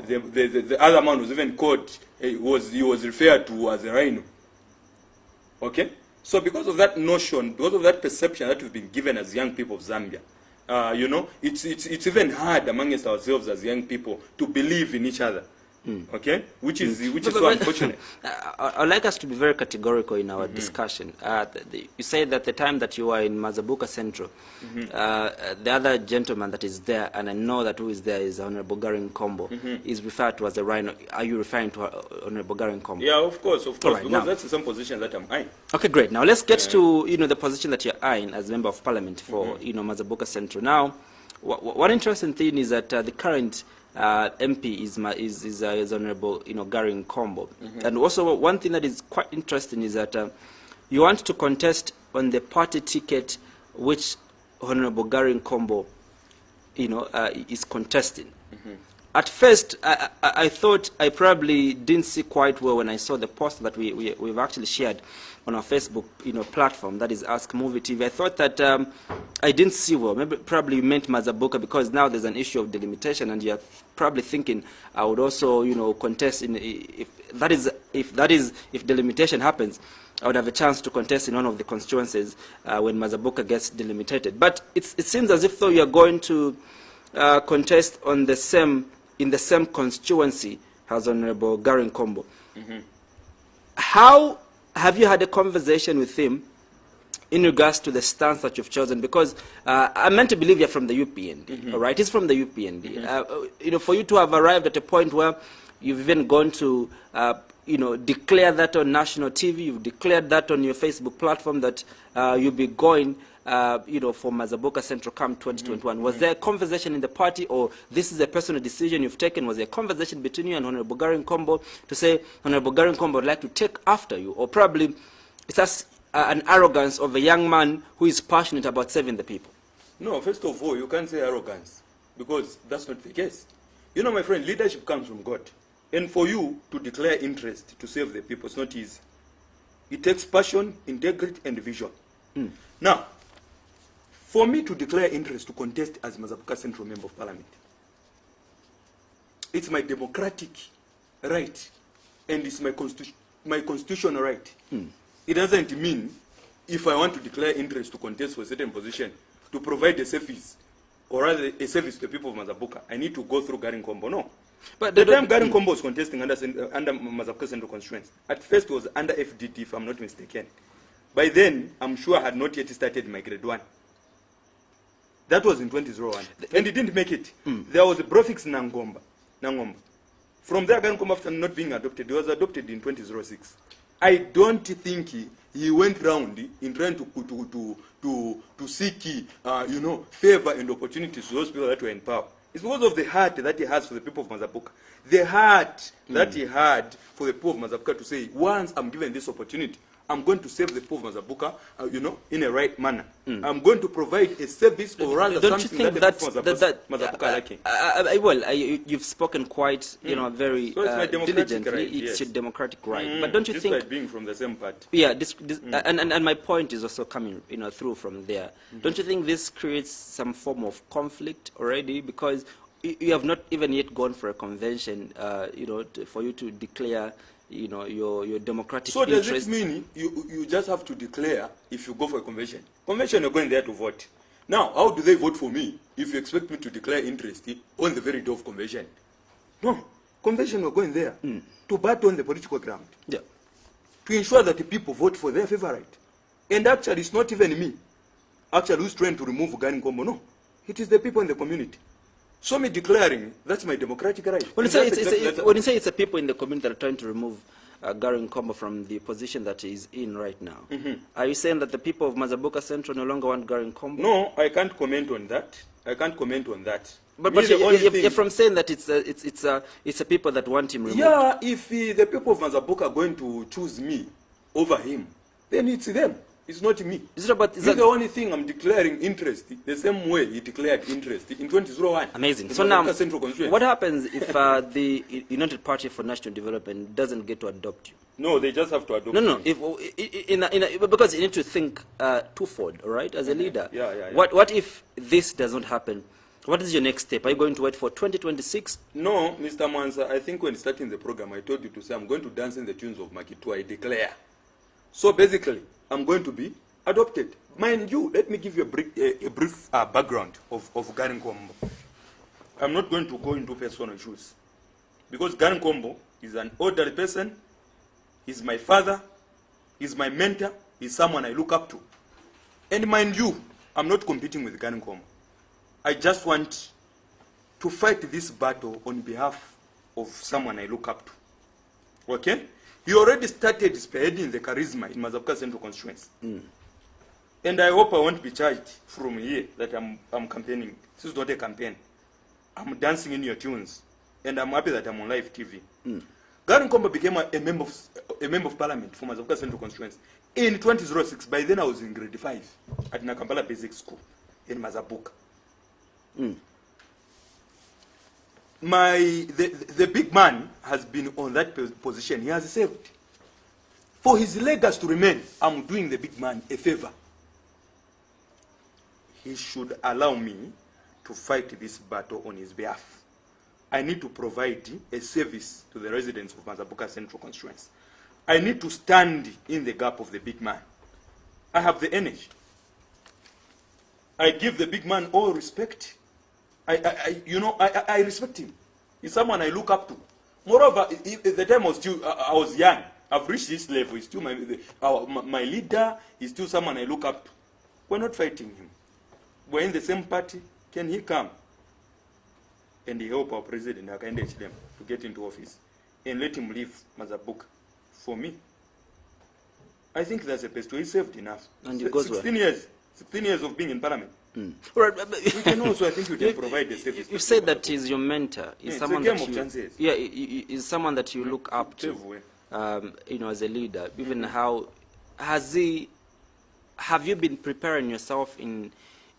the other man was even called, he was referred to as a rhino. Okay? So because of that notion, because of that perception that we've been given as young people of Zambia, you know, it's even hard amongst ourselves as young people to believe in each other. Okay, which is so unfortunate. I'd like us to be very categorical in our discussion. You say that the time that you were in Mazabuka Central, the other gentleman that is there, and I know that who is there is Honorable Garry Nkombo, is referred to as a rhino. Are you referring to Honorable Garry Nkombo? Yeah, of course, right, because now, that's the same position that I'm eyeing. Okay, great. Now let's get to the position that you're eyeing as Member of Parliament for Mazabuka Central. Now, one interesting thing is that the current MP is Honorable Garry Nkombo, and also one thing that is quite interesting is that you want to contest on the party ticket which Honorable Garry Nkombo is contesting. At first, I thought I probably didn't see quite well when I saw the post that we've actually shared on our Facebook platform, that is Ask Movie TV. I thought that I didn't see well. Maybe probably you meant Mazabuka, because now there's an issue of delimitation, and you're probably thinking I would also contest in if delimitation happens, I would have a chance to contest in one of the constituencies when Mazabuka gets delimitated. But it seems as if though you're going to contest in the same constituency as Honorable Garry Nkombo. How have you had a conversation with him in regards to the stance that you've chosen? Because I'm meant to believe you're from the UPND, all right? He's from the UPND. For you to have arrived at a point where you've even gone to, declare that on national TV, you've declared that on your Facebook platform that you'll be going for Mazabuka Central come 2021. Was there a conversation in the party, or this is a personal decision you've taken? Was there a conversation between you and Honorable Garry Nkombo to say, Honorable Garry Nkombo would like to take after you? Or probably it's just an arrogance of a young man who is passionate about serving the people? No, first of all, you can't say arrogance, because that's not the case. You know, my friend, leadership comes from God. And for you to declare interest to serve the people, it's not easy. It takes passion, integrity, and vision. Now, for me to declare interest to contest as Mazabuka Central Member of Parliament, it's my democratic right, and it's my constitutional right. It doesn't mean if I want to declare interest to contest for a certain position, to provide a service, or rather a service to the people of Mazabuka, I need to go through Garry Nkombo. No. But the time Garry Nkombo was contesting under Mazabuka Central constituency, at first it was under FDT, if I'm not mistaken. By then, I'm sure I had not yet started my grade 1. That was in 2001. And he didn't make it. There was a prefix Nangomba. From there, Garry Nkombo, after not being adopted, he was adopted in 2006. I don't think he went round in trying to seek, favor and opportunities to those people that were in power. It's because of the heart that he has for the people of Mazabuka. The heart that he had for the people of Mazabuka to say, once I'm given this opportunity, I'm going to serve the people of Mazabuka, in a right manner. I'm going to provide a service, or rather something that the people of Mazabuka are lacking. Well, you've spoken quite, very diligently. Right, it's your democratic right. But don't you think, despite being from the same party? Yeah, and my point is also coming, through from there. Don't you think this creates some form of conflict already? Because you have not even yet gone for a convention, for you to declare your democratic interest. So does it mean you just have to declare if you go for a convention? Convention, you're going there to vote. Now, how do they vote for me if you expect me to declare interest on the very day of convention? No. Convention, we're going there to battle on the political ground. Yeah. To ensure that the people vote for their favorite. And actually, it's not even me. Actually, who's trying to remove Garry Nkombo? No. It is the people in the community. So me declaring, that's my democratic right. When you say it's the people in the community that are trying to remove Garry Nkombo from the position that he's in right now, are you saying that the people of Mazabuka Central no longer want Garry Nkombo? No, I can't comment on that. But you're from saying that it's the people that want him removed. Yeah, if the people of Mazabuka are going to choose me over him, then it's them. It's not me. Is the only thing I'm declaring interest the same way he declared interest in 2001. Amazing. So now, what happens if the United Party for National Development doesn't get to adopt you? No, they just have to adopt No. Because you need to think twofold, all right, as a leader. Yeah. What if this does not happen? What is your next step? Are you going to wait for 2026? No, Mr. Mwanza, I think when starting the program, I told you to say I'm going to dance in the tunes of Makitu, I declare. So basically, I'm going to be adopted. Mind you, let me give you a brief background of Garry Nkombo. I'm not going to go into personal issues. Because Garry Nkombo is an elderly person, he's my father, he's my mentor, he's someone I look up to. And mind you, I'm not competing with Garry Nkombo. I just want to fight this battle on behalf of someone I look up to. Okay? He already started spearheading the charisma in Mazabuka Central constituency. And I hope I won't be charged from here that I'm campaigning. This is not a campaign. I'm dancing in your tunes. And I'm happy that I'm on live TV. Garry Nkombo became a member of parliament for Mazabuka Central constituency in 2006. By then I was in grade 5 at Nakampala Basic School in Mazabuka. The big man has been on that position. He has served. For his legacy to remain, I'm doing the big man a favor. He should allow me to fight this battle on his behalf. I need to provide a service to the residents of Mazabuka Central constituency. I need to stand in the gap of the big man. I have the energy. I give the big man all respect. I respect him. He's someone I look up to. Moreover, at the time I was young. I've reached this level. He's still my leader. He's still someone I look up to. We're not fighting him. We're in the same party. Can he come and help our president Hakainde them to get into office and let him leave Mazabuka for me? I think that's the best way. He served enough. And it goes 16 years. 16 years of being in parliament. Right, we can also, I think you can provide the service. You said that he's your mentor. He's someone it's a game of chances. Yeah, he's someone that you look up to, as a leader. Even how have you been preparing yourself in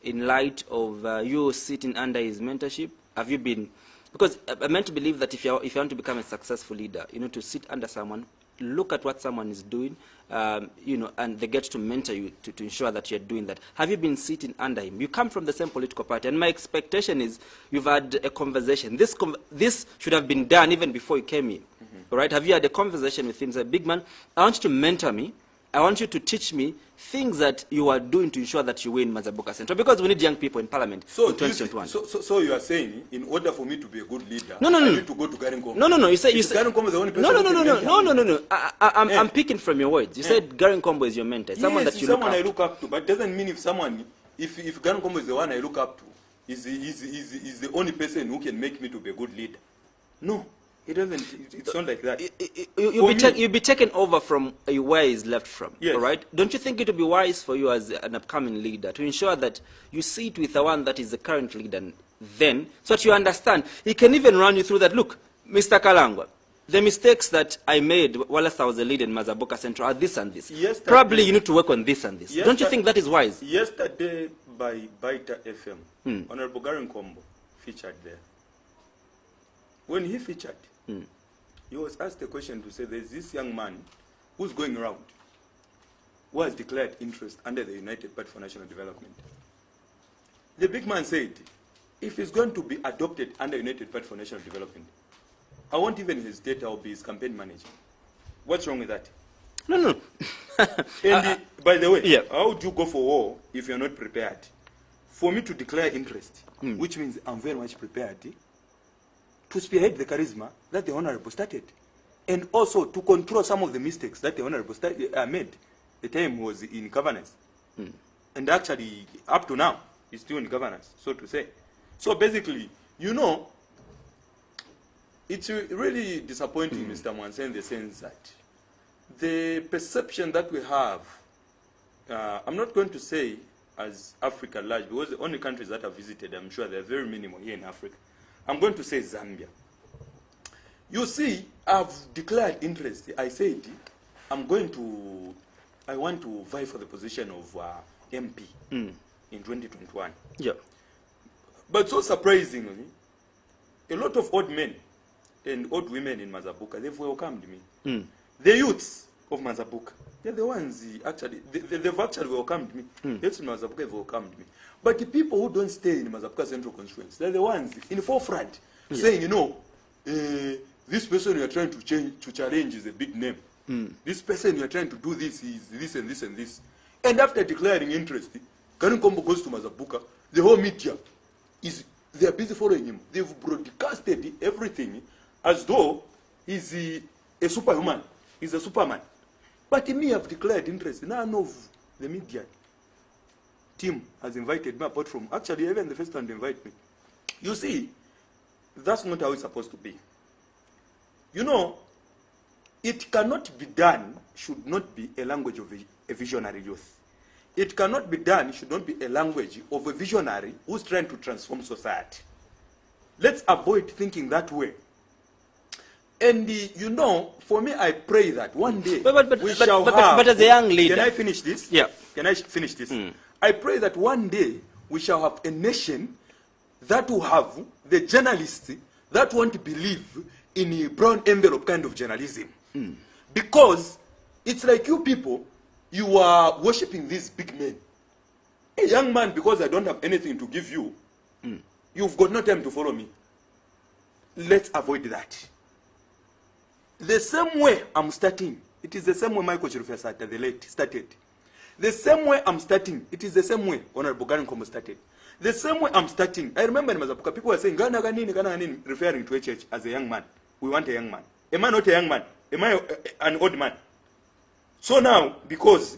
light of you sitting under his mentorship? Have you been, because I meant to believe that if you want to become a successful leader, you know, to sit under someone, look at what someone is doing, and they get to mentor you to ensure that you're doing that. Have you been sitting under him? You come from the same political party, and my expectation is you've had a conversation. This should have been done even before you came in. All right? Have you had a conversation with him? Say, big man, I want you to mentor me. I want you to teach me things that you are doing to ensure that you win Mazabuka Central, because we need young people in parliament in 2021. So you are saying, in order for me to be a good leader, I need to go to Garry Nkombo? No. You say Garry Nkombo the only person No. I'm picking from your words. You said Garry Nkombo is your mentor, someone that you look up to. I look up to, but it doesn't mean if Garry Nkombo is the one I look up to, is the only person who can make me to be a good leader. No. It doesn't. It's not like that. You'll be taken over from where he's left from. Yes. All right. Don't you think it would be wise for you as an upcoming leader to ensure that you sit with the one that is the current leader then, so that you understand? He can even run you through that. Look, Mr. Kalangwa, the mistakes that I made whilst I was a leader in Mazabuka Central are this and this. Probably you need to work on this and this. Don't you think that is wise? Yesterday by Baita FM, Honorable Garry Nkombo featured there. When he featured, he was asked a question to say, there's this young man who's going around, who has declared interest under the United Party for National Development. The big man said, if he's going to be adopted under United Party for National Development, I won't even hesitate, I'll be his campaign manager. What's wrong with that? No. And by the way, how would you go for war if you're not prepared? For me to declare interest, which means I'm very much prepared to spearhead the charisma that the Honorable started, and also to control some of the mistakes that the Honorable made the time he was in governance. And actually, up to now, he's still in governance, so to say. So basically, you know, it's really disappointing, Mr. Mwanza, in the sense that the perception that we have, I'm not going to say as Africa large, because the only countries that I've visited, I'm sure they're very minimal here in Africa. I'm going to say Zambia. You see, I've declared interest. I said, I want to vie for the position of MP in 2021. Yeah. But so surprisingly, a lot of old men and old women in Mazabuka, they've welcomed me. The youths, of Mazabuka. They're the ones actually, they've actually welcomed me. Yes, in Mazabuka have welcomed me. But the people who don't stay in Mazabuka Central constituency, they're the ones in the forefront saying, you know, this person you are trying to challenge is a big name. This person you are trying to do this is this and this and this. And after declaring interest, Garry Nkombo goes to Mazabuka, the whole media they are busy following him. They've broadcasted everything as though he's a superhuman. He's a superman. But me have declared interest. None of the media team has invited me apart from, actually even the first one to invite me. You see, that's not how it's supposed to be. You know, it cannot be done, should not be a language of a visionary youth. It cannot be done, should not be a language of a visionary who's trying to transform society. Let's avoid thinking that way. And you know, for me, I pray that one day we shall have. But as a young leader, can I finish this? Yeah. Can I finish this? I pray that one day we shall have a nation that will have the journalists that want to believe in a brown envelope kind of journalism, because it's like you people, you are worshipping these big men. A young man, because I don't have anything to give you, you've got no time to follow me. Let's avoid that. The same way I'm starting, it is the same way Michael Chirufya the late started. The same way I'm starting, it is the same way Honorable Garry Nkombo started. The same way I'm starting, I remember in Mazabuka, people were saying, Gana Ganini, referring to a church as a young man. We want a young man. Am I not a young man? Am I an old man? So now, because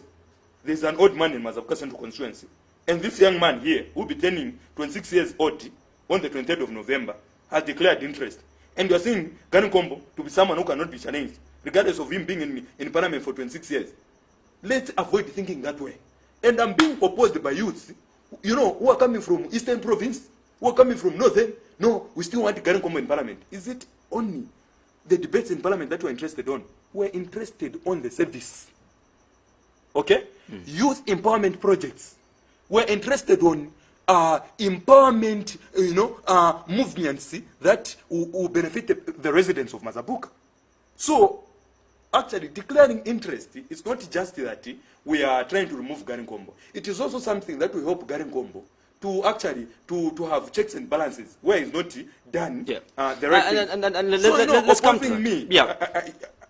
there's an old man in Mazabuka Central constituency, and this young man here, who will be turning 26 years old on the 23rd of November, has declared interest. And you are saying Garry Nkombo to be someone who cannot be challenged, regardless of him being in parliament for 26 years. Let's avoid thinking that way. And I'm being opposed by youths, you know, who are coming from Eastern Province, who are coming from Northern. No, we still want Garry Nkombo in parliament. Is it only the debates in parliament that we're interested on? We're interested on the service. Okay? Youth empowerment projects. We're interested on empowerment, movements that will benefit the residents of Mazabuka. So, actually, declaring interest is not just that we are trying to remove Garry Nkombo. It is also something that will help Garry Nkombo to actually to have checks and balances where it's not done the right thing. Let's come to me. Yeah.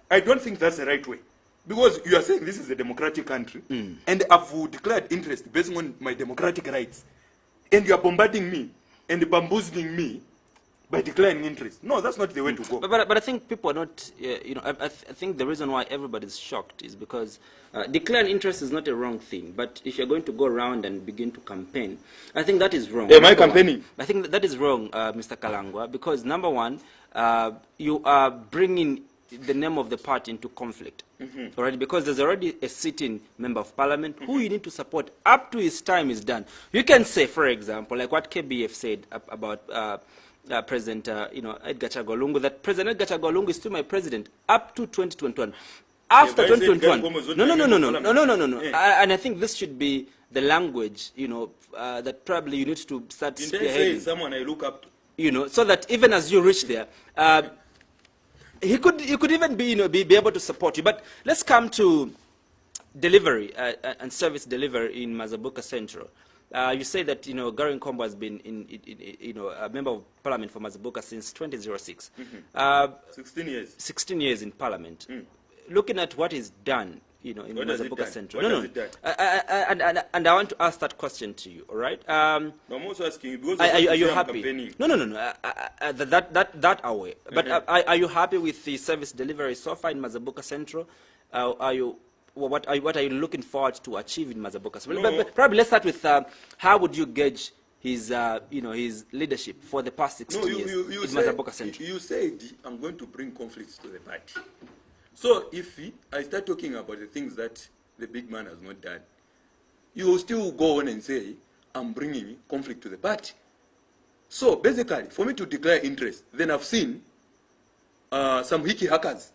I don't think that's the right way. Because you are saying this is a democratic country, and I've declared interest based on my democratic rights, and you are bombarding me and bamboozling me by declaring interest. No, that's not the way to go. But I think people are not, I think the reason why everybody's shocked is because declaring interest is not a wrong thing. But if you're going to go around and begin to campaign, I think that is wrong. Am I campaigning? I think that is wrong, Mr. Kalangwa, because number one, you are bringing the name of the party into conflict, already, because there's already a sitting member of parliament who you need to support up to his time is done. You can say, for example, like what KBF said about President Edgar Chagwa Lungu, that President Edgar Chagwa Lungu is still my president up to 2021. After 2021, no. And I think this should be the language, that probably you need to start spearheading. Someone I look up to. So that even as you reach there, you could even be able to support you. But let's come to delivery and service delivery in Mazabuka Central. You say that Garry Nkombo has been a member of parliament for Mazabuka since 2006. 16 years. 16 years in parliament. Looking at what is done, in Mazabuka Central. And I want to ask that question to you. All right. I'm also asking you, because are you happy? No. That away. But are you happy with the service delivery so far in Mazabuka Central? What are you looking forward to achieve in Mazabuka Central? But probably let's start with how would you gauge his his leadership for the past 16 years in Mazabuka Central? You said I'm going to bring conflicts to the party. So if I start talking about the things that the big man has not done, you will still go on and say I'm bringing conflict to the party. So basically, for me to declare interest, then I've seen some hickey hackers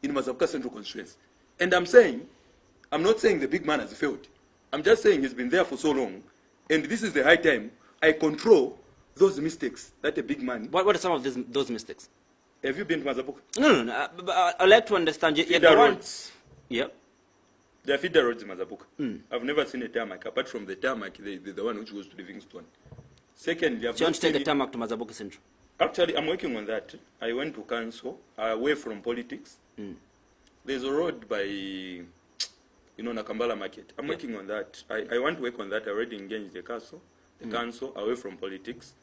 in Mazabuka Central constituency, and I'm not saying the big man has failed. I'm just saying he's been there for so long, and this is the high time I control those mistakes that a big man. What are some of those mistakes? Have you been to Mazabuka? No. I'd like to understand. Yep. There are feeder roads in Mazabuka. I've never seen a tarmac, apart from the tarmac, the one which goes to Livingstone. Secondly, I've So you want not to take seen the tarmac to Mazabuka Central? Actually, I'm working on that. I went to council, away from politics. There's a road by, Nakambala Market. I'm working on that. I want to work on that. I already engaged the council, away from politics.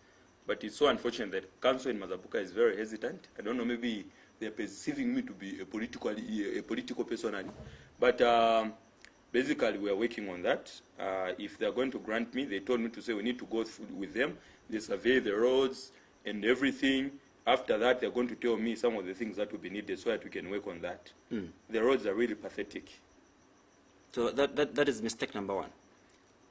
But it's so unfortunate that council in Mazabuka is very hesitant. I don't know, maybe they're perceiving me to be a political personality. But basically, we are working on that. If they're going to grant me, they told me to say we need to go through with them. They survey the roads and everything. After that, they're going to tell me some of the things that will be needed so that we can work on that. The roads are really pathetic. So that is mistake number one.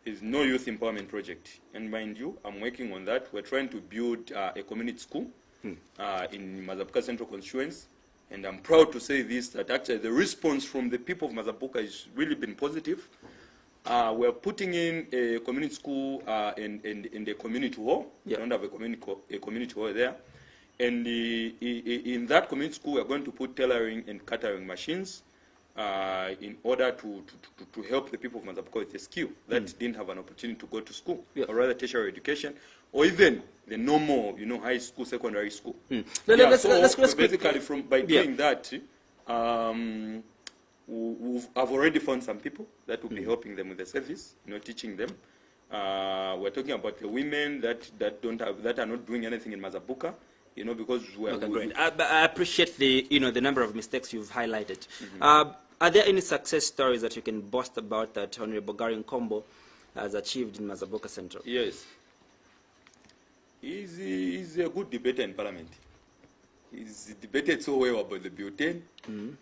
There's no youth empowerment project. And mind you, I'm working on that. We're trying to build a community school in Mazabuka Central constituency. And I'm proud to say this, that actually the response from the people of Mazabuka has really been positive. We're putting in a community school in the community hall. We don't have a community hall there. And in that community school, we're going to put tailoring and catering machines in order to help the people of Mazabuka with a skill that didn't have an opportunity to go to school, or rather tertiary education, or even the normal, high school, secondary school. Let's basically, by doing that, I've already found some people that will be helping them with the service, teaching them. We're talking about the women that are not doing anything in Mazabuka, because great. I appreciate the number of mistakes you've highlighted. Are there any success stories that you can boast about that Honorable Garry Nkombo has achieved in Mazabuka Central? Yes. He's a good debater in Parliament. He's debated so well about the butane.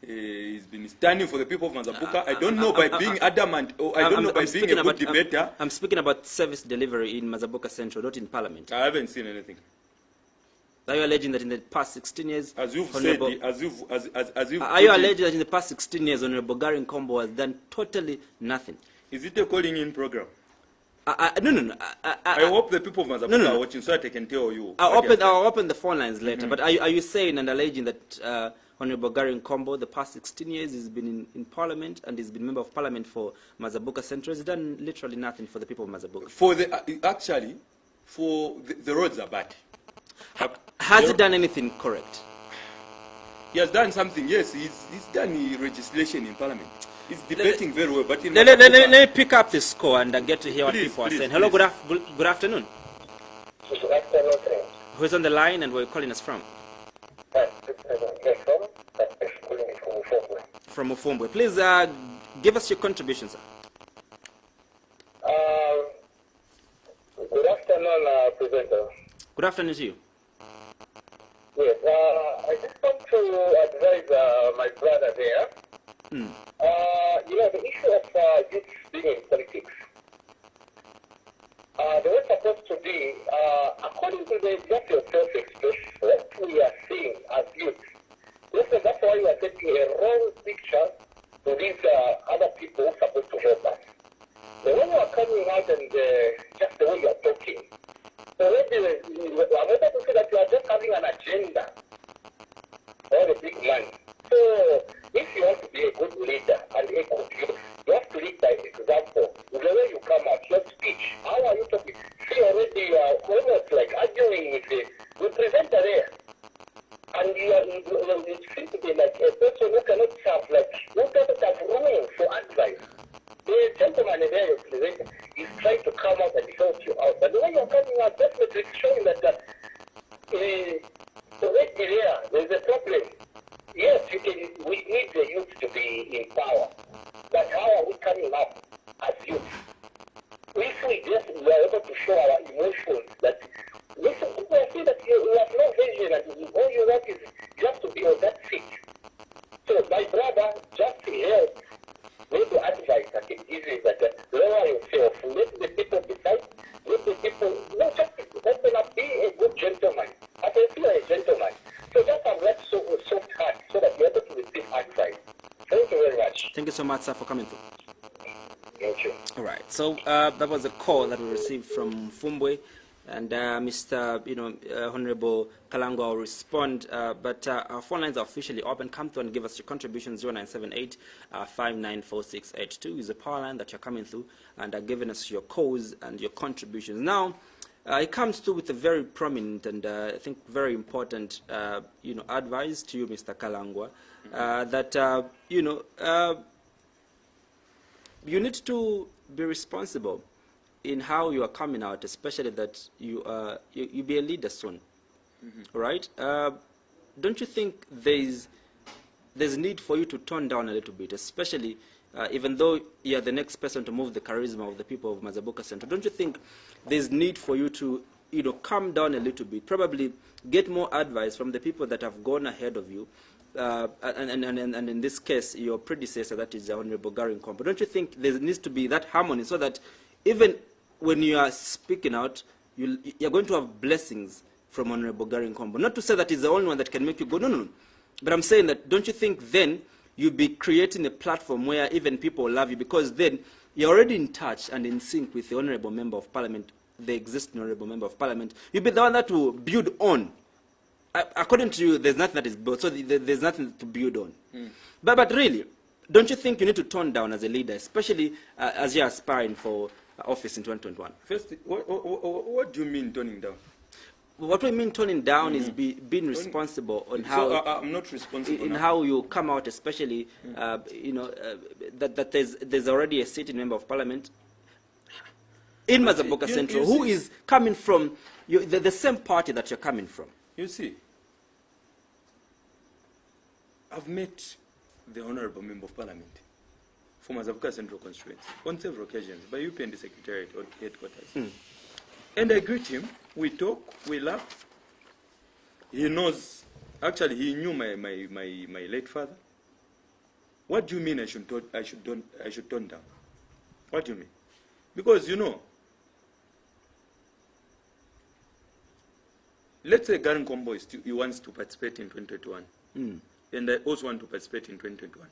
He's been standing for the people of Mazabuka. I don't know by being adamant, or I don't know by being a good debater. I'm speaking about service delivery in Mazabuka Central, not in Parliament. I haven't seen anything. Are you alleging that in the past 16 years, as you've said, are you alleging that in the past 16 years, Honorable Garry Nkombo has done totally nothing? Is it a calling-in program? No. I hope the people of Mazabuka are watching so that I can tell you. I'll open the phone lines later. But are you saying and alleging that Honorable Garry Nkombo, the past 16 years, he's been in Parliament and he's been member of Parliament for Mazabuka Central, has done literally nothing for the people of Mazabuka? The roads are bad. Has he done anything correct? He has done something, yes. He's done legislation in Parliament. He's debating very well, but let me pick up the score and get to hear what people are saying. Hello, good afternoon. Good afternoon. Who's on the line and where are you calling us from? From Ufumbwe. Please give us your contribution, sir. Good afternoon, Presenter. Good afternoon to you. Yes, I just want to advise my brother there. The issue of youth being in politics. They were supposed to be, according to the just self-expression, what we are seeing as youth. Listen, that's why we are getting a wrong picture to these other people who are supposed to help us. The way you are coming out and just the way you are talking, already I'm able to say that you are just having an agenda or a big man. So if you want to be a good leader and a good youth, you have to lead by example. The way you come out, your speech, how are you talking? See, already you are almost like arguing with the presenter there. And you seem to be like a person who cannot have, who doesn't have room for advice. The gentleman there, your presenter, is trying to come out and help you out. But the way you're coming out, definitely showing that already there's a problem. Yes, we need the youth to be in power. But how are we coming up as youth? If we just were able to show our emotions that, listen, people see that you have no vision and all you want is just to be on that seat. So my brother, just help. Maybe advice I can give you that lower yourself, let the people decide, let the people, no, just open up, be a good gentleman. I can feel a gentleman. So just have that soft heart so that you're able to receive advice. Thank you very much. Thank you so much, sir, for coming through. Thank you. All right. So that was a call that we received from Fumbwe. And Mr. Honorable Kalangwa will respond, but our phone lines are officially open. Come through and give us your contribution. 0978 594682 is the power line that you're coming through, and giving us your calls and your contributions. Now, it comes through with a very prominent and I think very important, advice to you, Mr. Kalangwa, that you need to be responsible in how you are coming out, especially that you be a leader soon, right? Don't you think there's need for you to tone down a little bit, especially even though you're the next person to move the charisma of the people of Mazabuka Central? Don't you think there's need for you to calm down a little bit, probably get more advice from the people that have gone ahead of you, and in this case, your predecessor, that is the Honorable Garry Nkombo? Don't you think there needs to be that harmony so that even when you are speaking out, you're going to have blessings from Honorable Garry Nkombo? Not to say that he's the only one that can make you go, no. But I'm saying that, don't you think then you'll be creating a platform where even people love you, because then you're already in touch and in sync with the Honorable Member of Parliament, the existing Honorable Member of Parliament. You'll be the one that will build on. According to you, there's nothing that is built, so there's nothing to build on. But really, don't you think you need to tone down as a leader, especially as you're aspiring for office in 2021? First, what do you mean toning down? What we mean toning down is being responsible on how. So I'm not responsible in now. how you come out, especially that there's already a sitting member of parliament in Mazabuka Central who is coming from the same party that you're coming from. You see, I've met the Honorable Member of Parliament for Mazabuka Central constituency on several occasions by UPND Secretariat or headquarters. And I greet him, we talk, we laugh. He knows, actually he knew my late father. What do you mean I should tone down? What do you mean? Because let's say Garry Nkombo he wants to participate in 2021. And I also want to participate in 2021.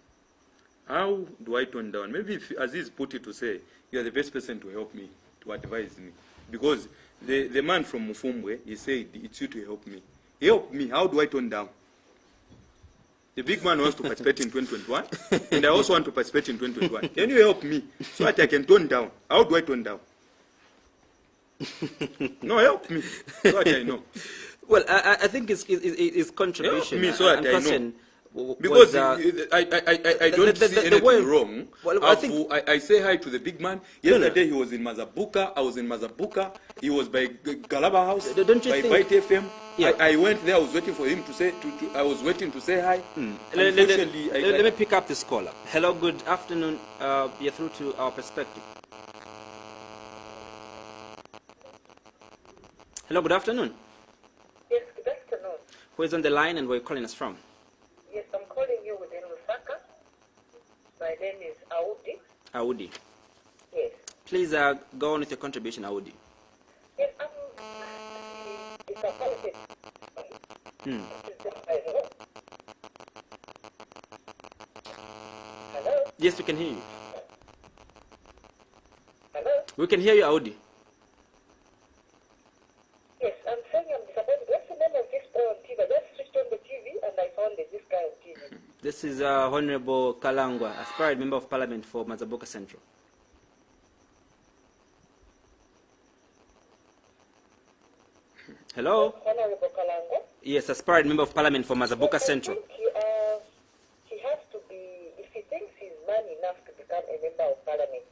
How do I tone down? Maybe if Aziz put it to say, you are the best person to help me, to advise me. Because the man from Mufumbwe, he said, it's you to help me. Help me, how do I tone down? The big man wants to participate in 2021, and I also want to participate in 2021. Can you help me so that I can tone down? How do I tone down? No, help me so that I know. Well, I think it's contribution. Help me so that I know. Because I don't see anything wrong. Well, I say hi to the big man. Yesterday he was in Mazabuka. I was in Mazabuka. He was by Galaba House. Don't you by think, Byte FM. Yeah. I went there. I was waiting for him to say. I was waiting to say hi. Let me pick up this caller. Hello, good afternoon. You're through to our perspective. Hello, good afternoon. Yes, good afternoon. Who is on the line and where are you calling us from? Yes, I'm calling you within Lusaka. My name is Audi. Audi. Yes. Please go on with your contribution, Audi. Yes, I'm disappointed. Hello? Yes, we can hear you. Hello? We can hear you, Audi. Yes, I'm saying I'm disappointed. What's the name of this guy on TV? I just switched on the TV and I found this guy on TV. This is Honorable Kalangwa, aspiring member of parliament for Mazabuka Central. Hello? Honorable Kalangwa? Yes, aspiring member of parliament for Mazabuka Central. I think he has to be, if he thinks he's man enough to become a member of parliament,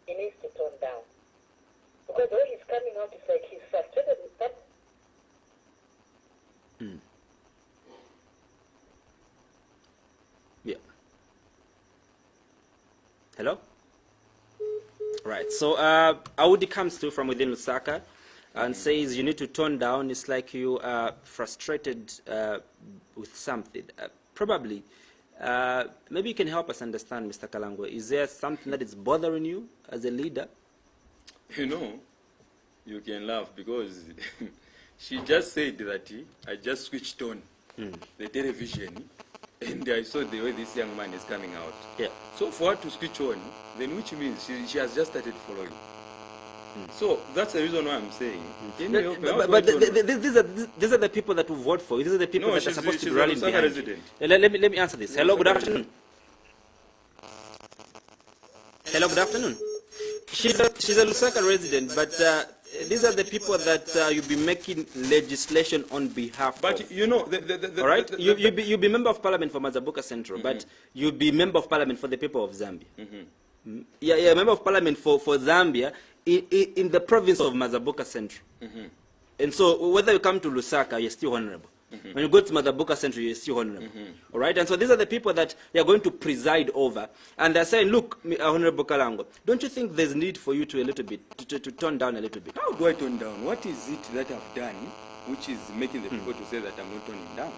he needs to tone down. Because the way he's coming out, it's like he's frustrated with that. Yeah. Hello? Right, so Audi comes through from within Lusaka and says you need to tone down. It's like you are frustrated with something. Probably, maybe you can help us understand, Mr. Kalangwa. Is there something that is bothering you as a leader? You can laugh because she just said that I just switched on the television and I saw the way this young man is coming out. Yeah. So for her to switch on, then which means she has just started following. So that's the reason why I'm saying. Can you help me? But these are the people that will vote for you. These are the people that are supposed to be rallying behind resident. you. Let me answer this. Hello, good afternoon. Hello, good afternoon. She's a Lusaka resident, but these are the people that you'll be making legislation on behalf but of. You know, all right? You'll be member of parliament for Mazabuka Central, but you'll be member of parliament for the people of Zambia. Yeah, member of parliament for Zambia in the province of Mazabuka Central. And so whether you come to Lusaka, you're still honorable. When you go to Mazabuka Central, you're still honorable. All right? And so these are the people that you're going to preside over. And they're saying, look, Honorable Kalangwa, don't you think there's need for you to a little bit, to tone down a little bit? How do I tone down? What is it that I've done which is making the people to say that I'm not toning down?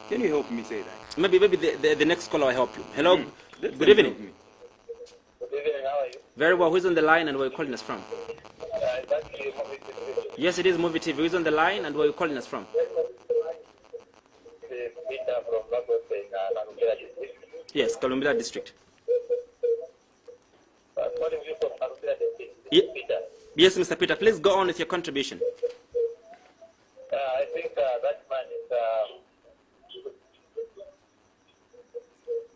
Can you help me say that? Maybe the next caller will help you. Hello? Let Good them evening. help me. Good evening, how are you? Very well. Who's on the line and where are you calling us from? It's actually Movie TV. Yes, it is Movie TV. Who's on the line and where are you calling us from? Peter from Lagos in Kalangwa district. Yes, Kalangwa district. Calling you from Kalangwa district. Ye- Peter. Yes, Mr. Peter, please go on with your contribution. I think that man is.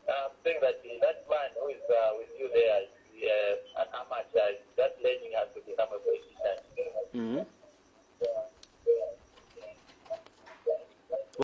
I'm saying that that man who is with you there